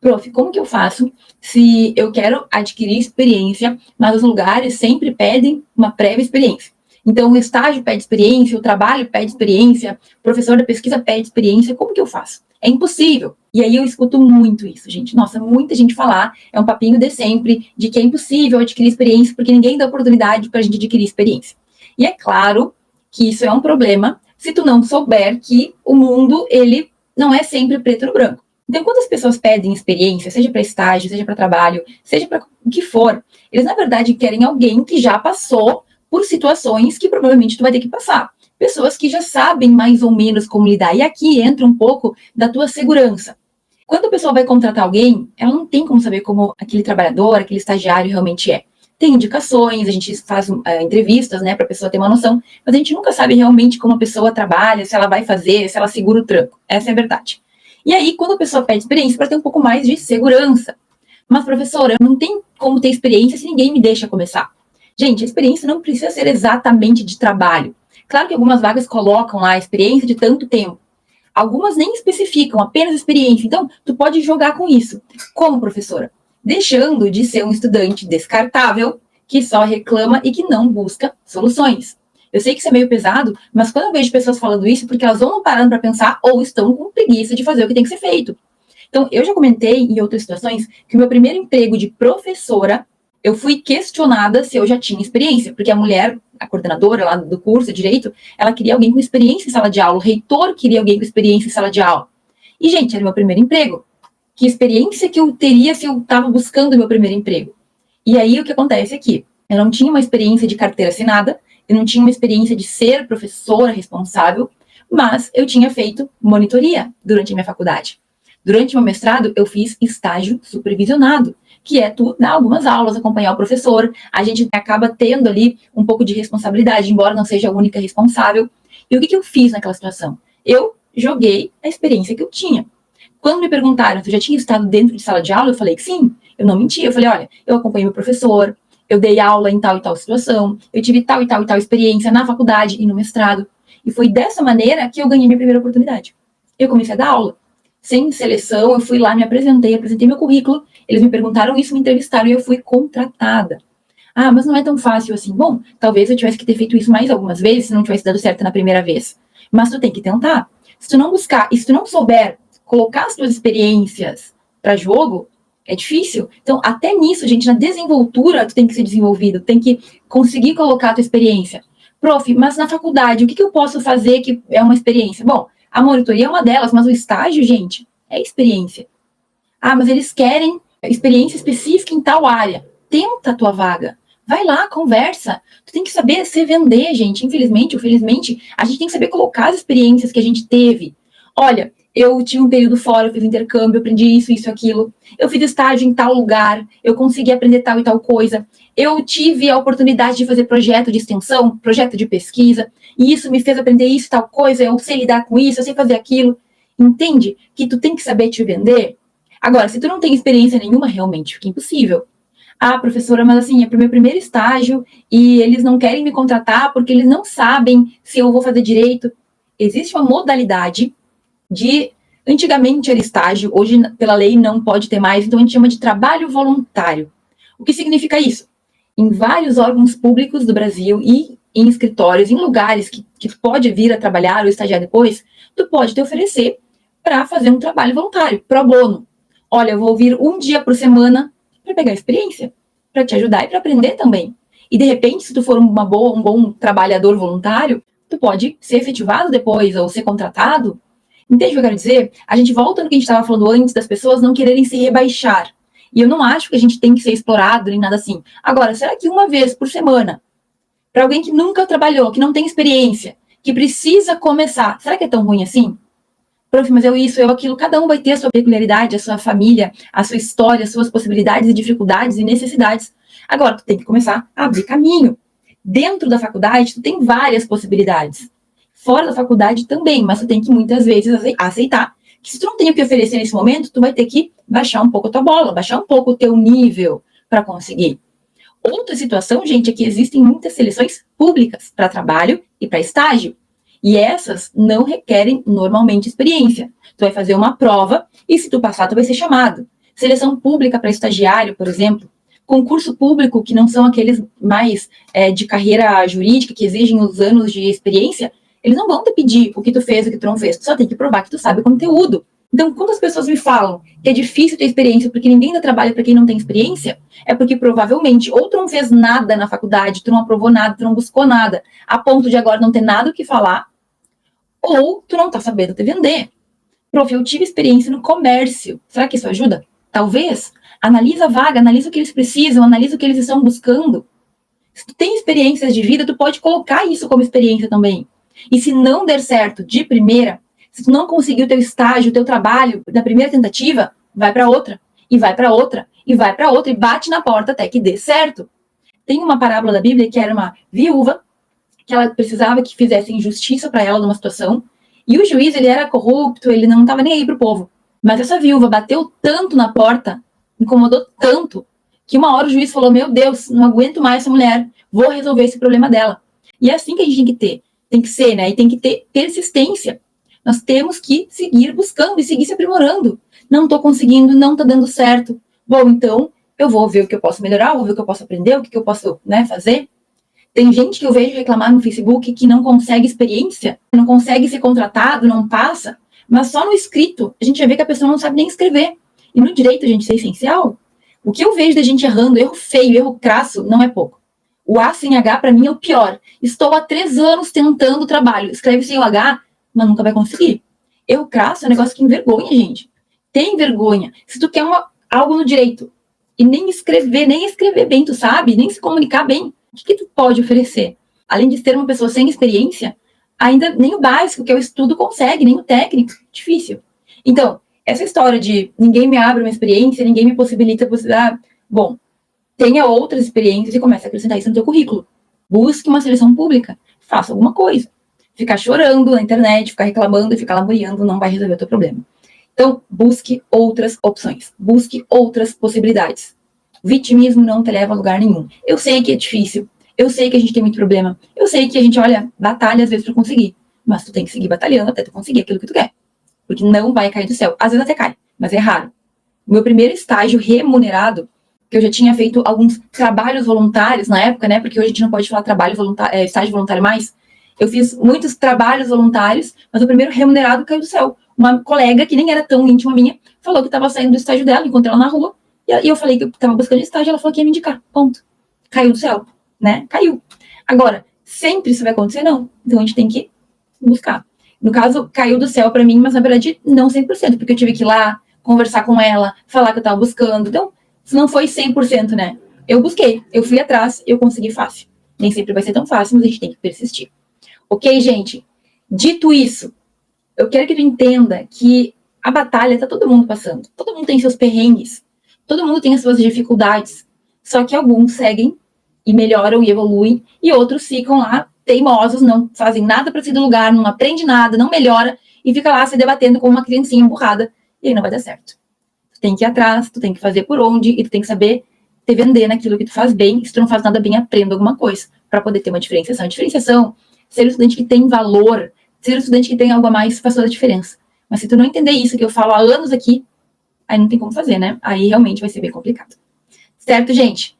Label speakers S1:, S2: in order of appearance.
S1: Prof, como que eu faço se eu quero adquirir experiência, mas os lugares sempre pedem uma prévia experiência? Então, o estágio pede experiência, o trabalho pede experiência, o professor da pesquisa pede experiência, como que eu faço? É impossível. E aí eu escuto muito isso, gente. Nossa, muita gente falar, é um papinho de sempre, de que é impossível adquirir experiência porque ninguém dá oportunidade para a gente adquirir experiência. E é claro que isso é um problema se tu não souber que o mundo, ele não é sempre preto no branco. Então, quando as pessoas pedem experiência, seja para estágio, seja para trabalho, seja para o que for, eles, na verdade, querem alguém que já passou por situações que provavelmente tu vai ter que passar. Pessoas que já sabem mais ou menos como lidar. E aqui entra um pouco da tua segurança. Quando a pessoa vai contratar alguém, ela não tem como saber como aquele trabalhador, aquele estagiário realmente é. Tem indicações, a gente faz entrevistas, né, para a pessoa ter uma noção, mas a gente nunca sabe realmente como a pessoa trabalha, se ela vai fazer, se ela segura o tranco. Essa é a verdade. E aí, quando a pessoa pede experiência, para ter um pouco mais de segurança. Mas, professora, não tem como ter experiência se ninguém me deixa começar. Gente, a experiência não precisa ser exatamente de trabalho. Claro que algumas vagas colocam lá a experiência de tanto tempo. Algumas nem especificam, apenas experiência. Então, tu pode jogar com isso. Como, professora? Deixando de ser um estudante descartável, que só reclama e que não busca soluções. Eu sei que isso é meio pesado, mas quando eu vejo pessoas falando isso, porque elas vão parando para pensar ou estão com preguiça de fazer o que tem que ser feito. Então, eu já comentei em outras situações que o meu primeiro emprego de professora, eu fui questionada se eu já tinha experiência, porque a mulher, a coordenadora lá do curso de Direito, ela queria alguém com experiência em sala de aula, o reitor queria alguém com experiência em sala de aula. E, gente, era meu primeiro emprego. Que experiência que eu teria se eu estava buscando o meu primeiro emprego? E aí, o que acontece aqui? Eu não tinha uma experiência de carteira assinada, eu não tinha uma experiência de ser professora responsável, mas eu tinha feito monitoria durante a minha faculdade. Durante meu mestrado, eu fiz estágio supervisionado, que é tu dar algumas aulas, acompanhar o professor, a gente acaba tendo ali um pouco de responsabilidade, embora não seja a única responsável. E o que eu fiz naquela situação? Eu joguei a experiência que eu tinha. Quando me perguntaram se eu já tinha estado dentro de sala de aula, eu falei que sim, eu não menti. Eu falei, olha, eu acompanhei meu professor, eu dei aula em tal e tal situação, eu tive tal e tal e tal experiência na faculdade e no mestrado. E foi dessa maneira que eu ganhei minha primeira oportunidade. Eu comecei a dar aula. Sem seleção, eu fui lá, me apresentei meu currículo, eles me perguntaram isso, me entrevistaram e eu fui contratada. Ah, mas não é tão fácil assim. Bom, talvez eu tivesse que ter feito isso mais algumas vezes, se não tivesse dado certo na primeira vez. Mas tu tem que tentar. Se tu não buscar, e se tu não souber colocar as tuas experiências para jogo, é difícil. Então, até nisso, gente, na desenvoltura, tu tem que ser desenvolvido, tem que conseguir colocar a tua experiência. Prof, mas na faculdade, o que eu posso fazer que é uma experiência? Bom, a monitoria é uma delas, mas o estágio, gente, é experiência. Ah, mas eles querem experiência específica em tal área. Tenta a tua vaga. Vai lá, conversa. Tu tem que saber se vender, gente. Infelizmente ou felizmente, a gente tem que saber colocar as experiências que a gente teve. Olha, eu tive um período fora, eu fiz intercâmbio, eu aprendi isso, aquilo. Eu fiz estágio em tal lugar, eu consegui aprender tal e tal coisa. Eu tive a oportunidade de fazer projeto de extensão, projeto de pesquisa, e isso me fez aprender isso e tal coisa, eu sei lidar com isso, eu sei fazer aquilo. Entende que tu tem que saber te vender? Agora, se tu não tem experiência nenhuma, realmente fica impossível. Ah, professora, mas assim, é pro meu primeiro estágio e eles não querem me contratar porque eles não sabem se eu vou fazer direito. Existe uma modalidade de... Antigamente era estágio, hoje pela lei não pode ter mais, então a gente chama de trabalho voluntário. O que significa isso? Em vários órgãos públicos do Brasil e em escritórios, em lugares que pode vir a trabalhar ou estagiar depois, tu pode te oferecer para fazer um trabalho voluntário, pro bono. Olha, eu vou vir um dia por semana para pegar experiência, para te ajudar e para aprender também. E de repente, se tu for um bom trabalhador voluntário, tu pode ser efetivado depois ou ser contratado. Entende o que eu quero dizer? A gente volta no que a gente estava falando antes das pessoas não quererem se rebaixar. E eu não acho que a gente tem que ser explorado nem nada assim. Agora, será que uma vez por semana, para alguém que nunca trabalhou, que não tem experiência, que precisa começar, será que é tão ruim assim? Prof, mas eu isso, eu aquilo, cada um vai ter a sua peculiaridade, a sua família, a sua história, as suas possibilidades e dificuldades e necessidades. Agora, tu tem que começar a abrir caminho. Dentro da faculdade, tu tem várias possibilidades. Fora da faculdade também, mas tu tem que muitas vezes aceitar que se tu não tem o que oferecer nesse momento, tu vai ter que baixar um pouco a tua bola, baixar um pouco o teu nível para conseguir. Outra situação, gente, é que existem muitas seleções públicas para trabalho e para estágio. E essas não requerem normalmente experiência. Tu vai fazer uma prova e se tu passar, tu vai ser chamado. seleção pública para estagiário, por exemplo, concurso público, que não são aqueles mais de carreira jurídica, que exigem os anos de experiência, eles não vão te pedir o que tu fez, o que tu não fez, tu só tem que provar que tu sabe o conteúdo. Então, quando as pessoas me falam que é difícil ter experiência porque ninguém dá trabalho para quem não tem experiência, é porque provavelmente ou tu não fez nada na faculdade, tu não aprovou nada, tu não buscou nada, a ponto de agora não ter nada o que falar, ou tu não tá sabendo te vender. Prof, eu tive experiência no comércio. Será que isso ajuda? Talvez. Analisa a vaga, analisa o que eles precisam, analisa o que eles estão buscando. Se tu tem experiências de vida, tu pode colocar isso como experiência também. E se não der certo de primeira, se tu não conseguir o teu estágio, o teu trabalho da primeira tentativa, vai para outra, e vai para outra, e vai para outra, e bate na porta até que dê certo. Tem uma parábola da Bíblia que era uma viúva, que ela precisava que fizessem justiça para ela numa situação, e o juiz, ele era corrupto, ele não estava nem aí pro povo. Mas essa viúva bateu tanto na porta, incomodou tanto, que uma hora o juiz falou, meu Deus, não aguento mais essa mulher, vou resolver esse problema dela. E é assim que a gente tem que ter, tem que ser, né? E tem que ter persistência. Nós temos que seguir buscando e seguir se aprimorando. Não estou conseguindo, não está dando certo. Bom, então, eu vou ver o que eu posso melhorar, vou ver o que eu posso aprender, o que eu posso, né, fazer. Tem gente que eu vejo reclamar no Facebook que não consegue experiência, não consegue ser contratado, não passa, mas só no escrito a gente já vê que a pessoa não sabe nem escrever. E no direito, gente, isso é essencial. O que eu vejo da gente errando, erro feio, erro crasso, não é pouco. O A sem H, para mim, é o pior. Estou há 3 anos tentando trabalho. Escreve sem o H, mas nunca vai conseguir. Erro crasso é um negócio que envergonha, gente. Tem vergonha. Se tu quer algo no direito e nem escrever bem, tu sabe, nem se comunicar bem, o que tu pode oferecer? Além de ser uma pessoa sem experiência, ainda nem o básico, que é o estudo, consegue, nem o técnico. Difícil. Então, essa história de ninguém me abre uma experiência, ninguém me possibilita possibilidade. Bom, tenha outras experiências e comece a acrescentar isso no teu currículo. Busque uma seleção pública. Faça alguma coisa. Ficar chorando na internet, ficar reclamando e ficar lamuriando não vai resolver o teu problema. Então, busque outras opções. Busque outras possibilidades. Vitimismo não te leva a lugar nenhum. Eu sei que é difícil, eu sei que a gente tem muito problema, eu sei que a gente, batalha às vezes para conseguir, mas tu tem que seguir batalhando até tu conseguir aquilo que tu quer, porque não vai cair do céu. Às vezes até cai, mas é raro. O meu primeiro estágio remunerado, que eu já tinha feito alguns trabalhos voluntários na época, né, porque hoje a gente não pode falar estágio voluntário mais, eu fiz muitos trabalhos voluntários, mas o primeiro remunerado caiu do céu. Uma colega, que nem era tão íntima minha, falou que estava saindo do estágio dela, encontrei ela na rua, e eu falei que eu estava buscando estágio, ela falou que ia me indicar, ponto. Caiu do céu, né? Caiu. Agora, sempre isso vai acontecer? Não. Então a gente tem que buscar. No caso, caiu do céu para mim, mas na verdade não 100%, porque eu tive que ir lá, conversar com ela, falar que eu estava buscando. Então, isso não foi 100%, né? Eu busquei, eu fui atrás, eu consegui fácil. Nem sempre vai ser tão fácil, mas a gente tem que persistir. Ok, gente? Dito isso, eu quero que tu entenda que a batalha tá todo mundo passando. Todo mundo tem seus perrengues. Todo mundo tem as suas dificuldades, só que alguns seguem e melhoram e evoluem, e outros ficam lá teimosos, não fazem nada para sair do lugar, não aprende nada, não melhora, e fica lá se debatendo com uma criancinha emburrada, e aí não vai dar certo. Tu tem que ir atrás, tu tem que fazer por onde, e tu tem que saber te vender naquilo que tu faz bem, e se tu não faz nada bem, aprenda alguma coisa, para poder ter uma diferenciação. A diferenciação, ser um estudante que tem valor, ser um estudante que tem algo a mais, faz toda a diferença. Mas se tu não entender isso que eu falo há anos aqui, aí não tem como fazer, né? Aí realmente vai ser bem complicado. Certo, gente?